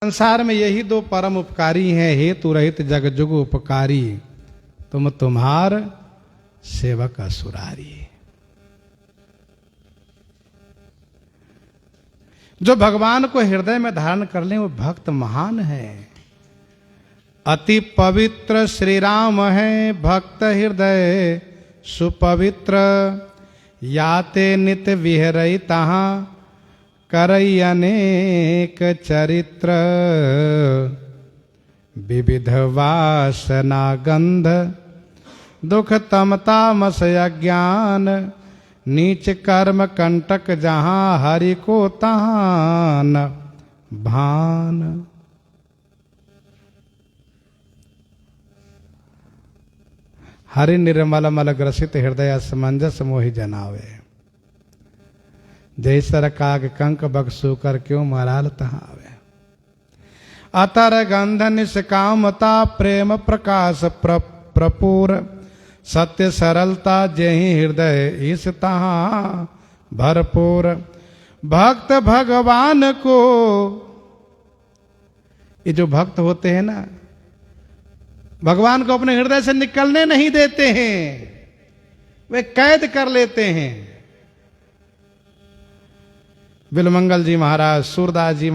संसार में यही दो परम उपकारी हैं, हेतु रहित जग जुग उपकारी, तुम तुम्हार सेवक असुरारी। जो भगवान को हृदय में धारण कर ले वो भक्त महान है। अति पवित्र श्री राम है, भक्त हृदय सुपवित्र, याते नित विहरई तहाँ करई अनेक चरित्र, विविध वासना गंध दुख तमतामस अज्ञान, नीच कर्म कंटक जहां हरि को तहां न भान। हरि निर्मल मल ग्रसित हृदय असमंजस मोहि जनावे, जैसर काग कंक बक्सु कर क्यों मराल तहां आवे। अतर गंध निष्कामता प्रेम प्रकाश प्रपूर, सत्य सरलता जेहि हृदय इस तहां भरपूर। भक्त भगवान को, ये जो भक्त होते हैं ना, भगवान को अपने हृदय से निकलने नहीं देते हैं, वे कैद कर लेते हैं। बिलमंगल जी महाराज, सूरदास जी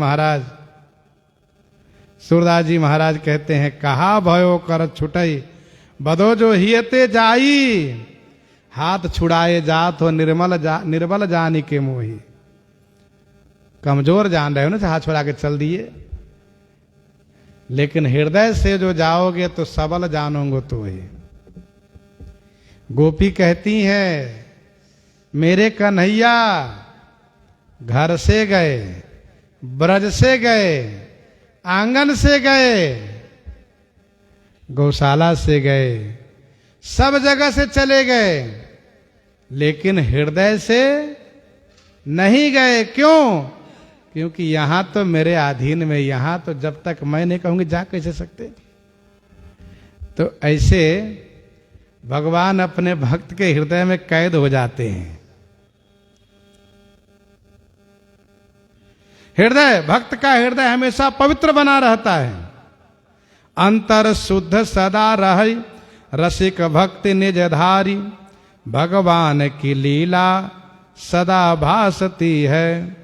महाराज कहते हैं, कहा भयो कर छुटई बदो जो हियते जाई, हाथ छुड़ाए जात हो निर्बल जानी के मोही। कमजोर जान रहे हो ना, हाथ छुड़ा के चल दिए, लेकिन हृदय से जो जाओगे तो सबल जानोगे तो वही। गोपी कहती है, मेरे कन्हैया घर से गए, ब्रज से गए, आंगन से गए, गौशाला से गए, सब जगह से चले गए, लेकिन हृदय से नहीं गए। क्यों? क्योंकि यहां तो मेरे अधीन में, यहां तो जब तक मैं नहीं कहूंगी जा कैसे सकते। तो ऐसे भगवान अपने भक्त के हृदय में कैद हो जाते हैं। हृदय, भक्त का हृदय हमेशा पवित्र बना रहता है। अंतर शुद्ध सदा रहे, रसिक भक्ति निज धारी, भगवान की लीला सदा भासती है।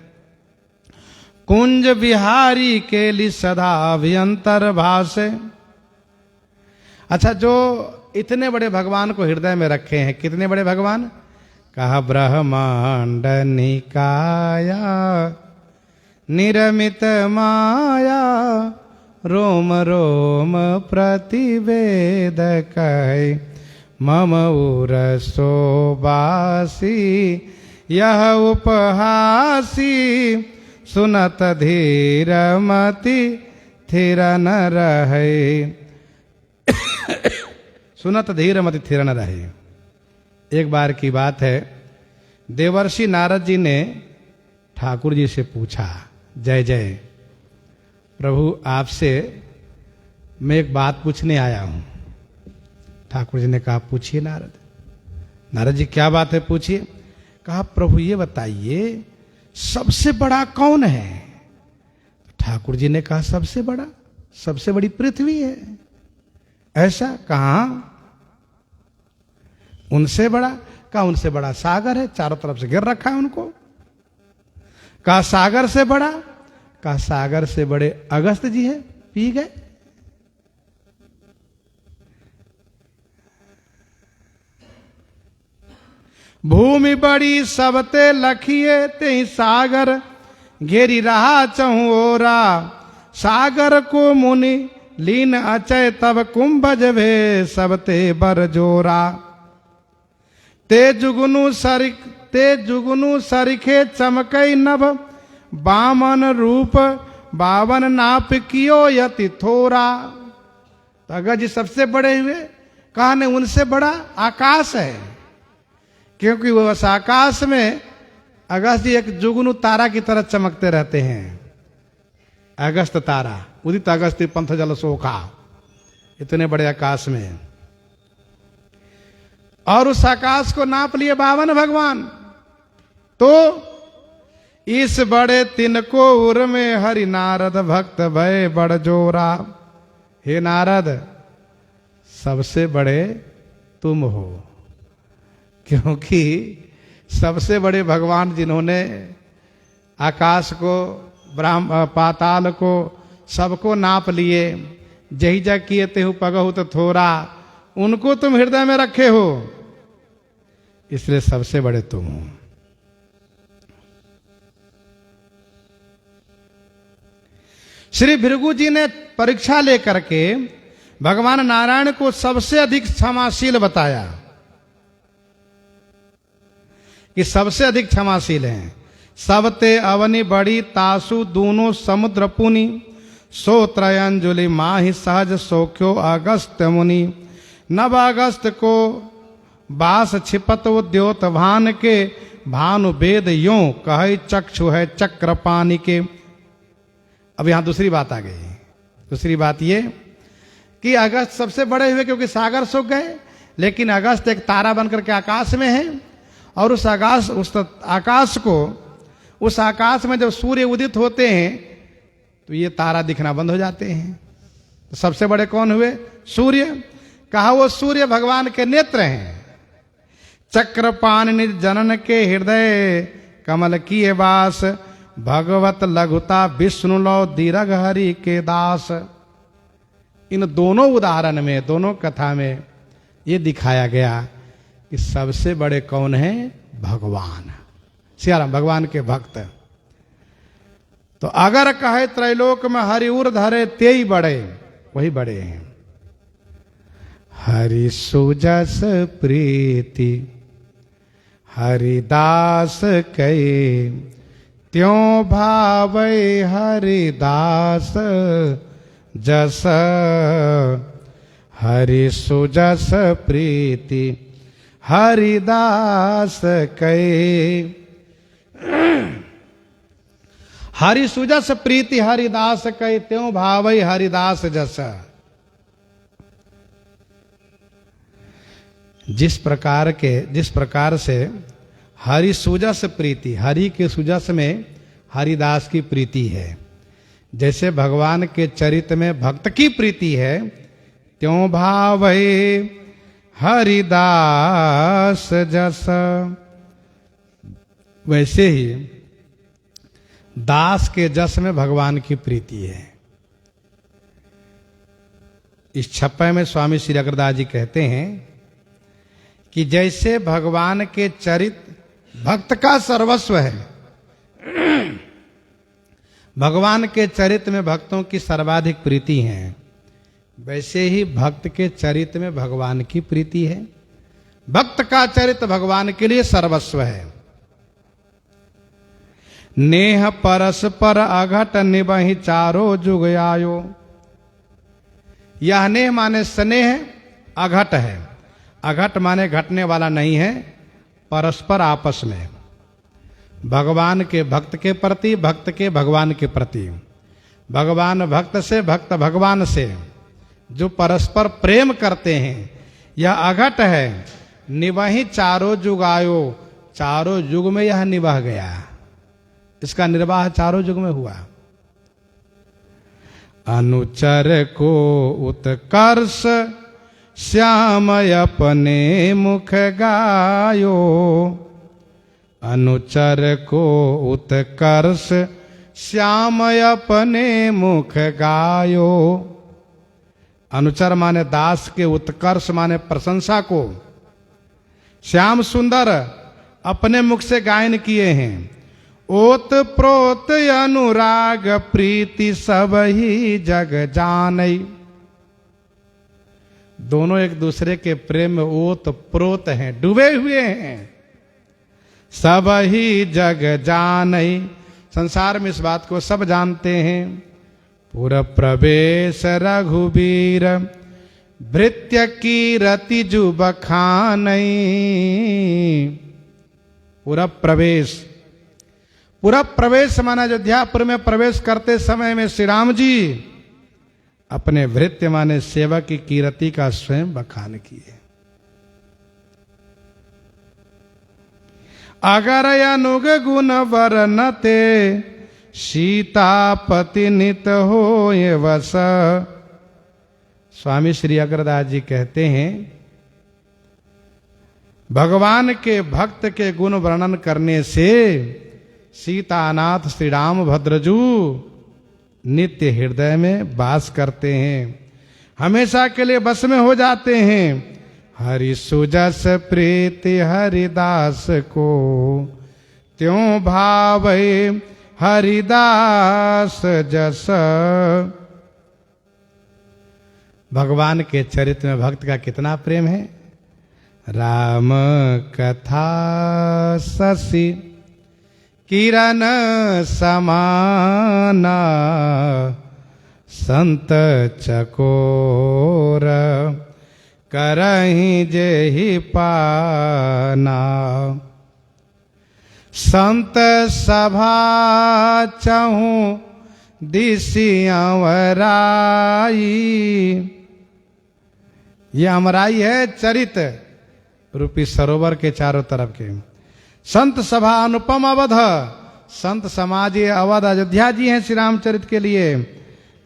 कुंज बिहारी के लिए सदा अभ्यंतर भासे। अच्छा, जो इतने बड़े भगवान को हृदय में रखे हैं, कितने बड़े भगवान? कहा ब्रह्मांड निकाया निरमित माया, रोम रोम प्रतिवेद कहे, मम उर सोबासी यह उपहासी, सुनत धीर मति थिर न रहे। सुनत धीर मति थिर न रहे। एक बार की बात है, देवर्षि नारद जी ने ठाकुर जी से पूछा, जय जय प्रभु, आपसे मैं एक बात पूछने आया हूं। ठाकुर जी ने कहा, पूछिए नारद। नारद जी, क्या बात है, पूछिए। कहा, प्रभु ये बताइए सबसे बड़ा कौन है? ठाकुर जी ने कहा, सबसे बड़ा, सबसे बड़ी पृथ्वी है। ऐसा? कहां? उनसे बड़ा? कहा, उनसे बड़ा सागर है, चारों तरफ से घेर रखा है उनको। कहा, सागर से बड़ा? कहा, सागर से बड़े अगस्त जी है, पी गए। भूमि बड़ी सबते लखिए, ते सागर घेरी रहा चहु ओरा, सागर को मुनि लीन अचय, तब कुंभज भे सबते बर जोरा। ते जुगनू सरिखे चमकई नभ, बामन रूप बावन नाप कियो यति थोरा। तो अगर जी सबसे बड़े हुए, कहा नहीं, उनसे बड़ा आकाश है, क्योंकि वो उस आकाश में अगस्त जी एक जुगनू तारा की तरह चमकते रहते हैं। अगस्त तारा, उदित अगस्ती पंथ जल सोखा, इतने बड़े आकाश में। और उस आकाश को नाप लिए 52 भगवान। तो इस बड़े तिनको उर में हरि नारद भक्त भय बड़ जोरा। हे नारद, सबसे बड़े तुम हो, क्योंकि सबसे बड़े भगवान जिन्होंने आकाश को, पाताल को, सबको नाप लिए, जही जा किए तेहु पगहु तो थोरा, उनको तुम हृदय में रखे हो, इसलिए सबसे बड़े तुम हो। श्री भृगु जी ने परीक्षा लेकर के भगवान नारायण को सबसे अधिक क्षमाशील बताया कि सबसे अधिक क्षमाशील हैं। सबते अवनि बड़ी तासु दोनों समुद्र पुनि, सो त्रयंजुलि माहि सहज सोख्यो अगस्त मुनि। नव अगस्त को बास छिपत उद्योत भान के, भानु वेद यों कहे चक्षु है चक्र पानी के। अब यहां दूसरी बात आ गई। दूसरी बात ये कि अगस्त सबसे बड़े हुए क्योंकि सागर सूख गए, लेकिन अगस्त एक तारा बनकर के आकाश में है, और उस आकाश में जब सूर्य उदित होते हैं तो ये तारा दिखना बंद हो जाते हैं। तो सबसे बड़े कौन हुए? सूर्य। कहा वो सूर्य भगवान के नेत्र हैं। चक्रपाण निज जनन के हृदय कमल किए वास, भगवत लघुता विष्णु लो दीर्घ हरि के दास। इन दोनों उदाहरण में, दोनों कथा में ये दिखाया गया कि सबसे बड़े कौन हैं? भगवान। सियाराम, भगवान के भक्त। तो अगर कहे त्रैलोक में हरि उर धरे ते ही बड़े, वही बड़े हैं। हरि सुजस प्रीति हरिदास कहे, त्यों भावै हरिदास जस। हरि सुजस प्रीति हरिदास कहे। हरि सुजस प्रीति हरिदास कहे, त्यों भावै हरिदास जस। जिस प्रकार से हरि सुजस प्रीति, हरि के सुजस में हरिदास की प्रीति है, जैसे भगवान के चरित्र में भक्त की प्रीति है, त्यों भावै हरिदास जस। वैसे ही दास के जस में भगवान की प्रीति है। इस छप्पे में स्वामी श्री अग्रदास जी कहते हैं कि जैसे भगवान के चरित्र भक्त का सर्वस्व है, भगवान के चरित्र में भक्तों की सर्वाधिक प्रीति है, वैसे ही भक्त के चरित्र में भगवान की प्रीति है। भक्त का चरित्र भगवान के लिए सर्वस्व है। नेह परस्पर अघट निबहि चारो जुग आयो। यह नेह माने स्नेह, अघट है। अघट माने घटने वाला नहीं है, परस्पर आपस में, भगवान के भक्त के प्रति, भक्त के भगवान के प्रति, भगवान भक्त से, भक्त भगवान से जो परस्पर प्रेम करते हैं, यह अघट है। निबहि चारों जुग आयो, चारों युग में यह निभा गया, इसका निर्वाह चारों युग में हुआ। अनुचर को उत्कर्ष श्याम अपने मुख गायो। अनुचर को उत्कर्ष श्याम अपने मुख गायो। अनुचर माने दास के, उत्कर्ष माने प्रशंसा को। श्याम सुंदर अपने मुख से गायन किए हैं। ओत प्रोत अनुराग प्रीति सब ही जग जानई। दोनों एक दूसरे के प्रेम में ओत प्रोत हैं, डूबे हुए हैं। सब ही जग जानई, संसार में इस बात को सब जानते हैं। पुर प्रवेश रघुबीर भृत्य की रति जु बखानई। पुर प्रवेश, पूरा प्रवेश माना अयोध्यापुर में प्रवेश करते समय में श्री राम जी अपने भृत्य माने सेवक की कीरति का स्वयं बखान किए। अगर अनुग गुण वर्णते सीतापति नित होय वस। स्वामी श्री अग्रदास जी कहते हैं भगवान के भक्त के गुण वर्णन करने से सीतानाथ श्री राम भद्रजू नित्य हृदय में वास करते हैं, हमेशा के लिए बस में हो जाते हैं। हरि सुजस प्रीति हरिदास को त्यों भावै हरिदास जस। भगवान के चरित्र में भक्त का कितना प्रेम है। राम कथा शशि किरण समाना संत चकोर करहि जेहि पाना। संत सभा चहु दिशि अमराई। ये अमराई है चरित रूपी सरोवर के चारों तरफ के। संत सभा अनुपम अवध, संत समाज ये अवध अयोध्या जी हैं श्री रामचरित के लिए।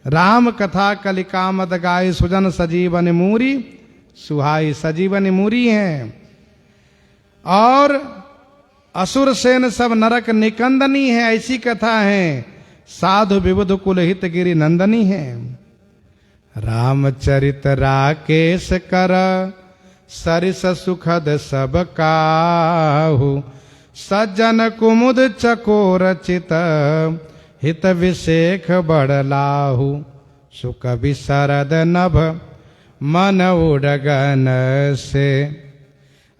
राम कथा कलिकामद गाय सुजन सजीवन मूरी, सुहाई सजीवन मूरी हैं। और असुर सेन सब नरक निकंदनी है, ऐसी कथा है। साधु विबुध कुल हित गिरि नंदनी है। रामचरित राकेश कर सरिस सुखद सब काहू। सज्जन कुमुद चकोर चित हित विषेख बड़लाहू। सुख विशरद नभ मन उड़गन से।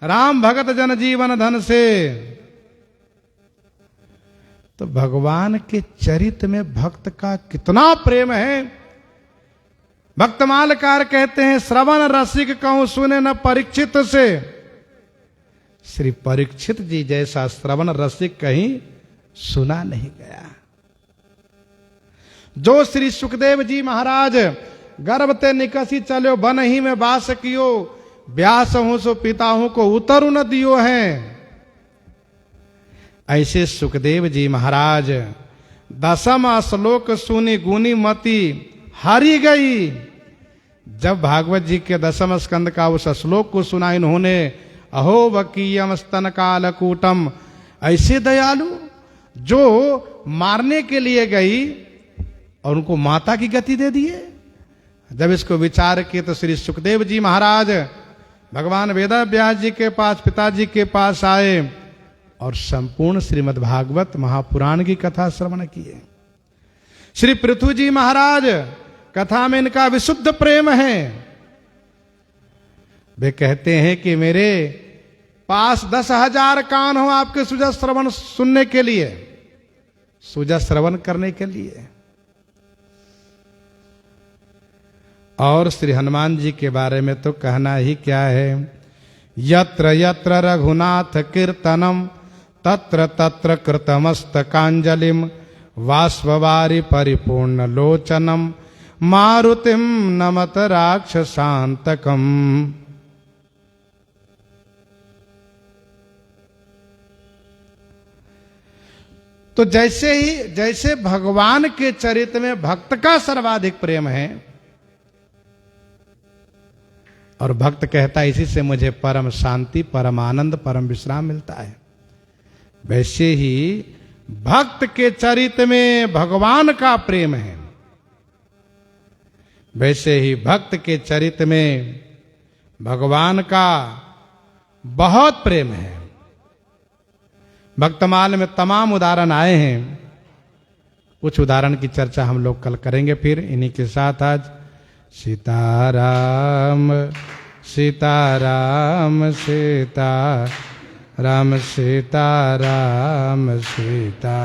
राम भगत जन जीवन धन से। तो भगवान के चरित्र में भक्त का कितना प्रेम है। भक्तमालकार कहते हैं श्रवण रसिक कहूं सुने न परीक्षित से। श्री परीक्षित जी जैसा श्रवण रसिक कहीं सुना नहीं गया। जो श्री सुखदेव जी महाराज गर्भ ते निकसी चलो बन ही में बास कियो। व्यास हूं सो पिता हूं को उतरु न दियो है। ऐसे सुखदेव जी महाराज दसम श्लोक सुनी गुनी मति हारी गई। जब भागवत जी के दसम स्कंद का उस श्लोक को सुना इन्होंने, अहो वकीयम स्तन काल कूटम, ऐसे दयालु जो मारने के लिए गई और उनको माता की गति दे दिए। जब इसको विचार किए तो श्री सुखदेव जी महाराज भगवान वेदव्यास जी के पास, पिताजी के पास आए और संपूर्ण श्रीमद् भागवत महापुराण की कथा श्रवण किए। श्री पृथु जी महाराज कथा में इनका विशुद्ध प्रेम है। वे कहते हैं कि मेरे पास 10,000 कान हो आपके सुजा श्रवण सुनने के लिए, सुजा श्रवण करने के लिए। और श्री हनुमान जी के बारे में तो कहना ही क्या है। यत्र यत्र रघुनाथ कीर्तनम तत्र तत्र कृतमस्तकांजलिम वाष्पवारि परिपूर्ण लोचनम मारुतिम नमत राक्षसांतकम। तो जैसे भगवान के चरित्र में भक्त का सर्वाधिक प्रेम है और भक्त कहता है इसी से मुझे परम शांति, परम आनंद, परम विश्राम मिलता है, वैसे ही भक्त के चरित्र में भगवान का प्रेम है। वैसे ही भक्त के चरित्र में भगवान का बहुत प्रेम है। भक्तमाल में तमाम उदाहरण आए हैं। कुछ उदाहरण की चर्चा हम लोग कल करेंगे। फिर इन्हीं के साथ आज सीताराम सीताराम सीताराम सीताराम सीता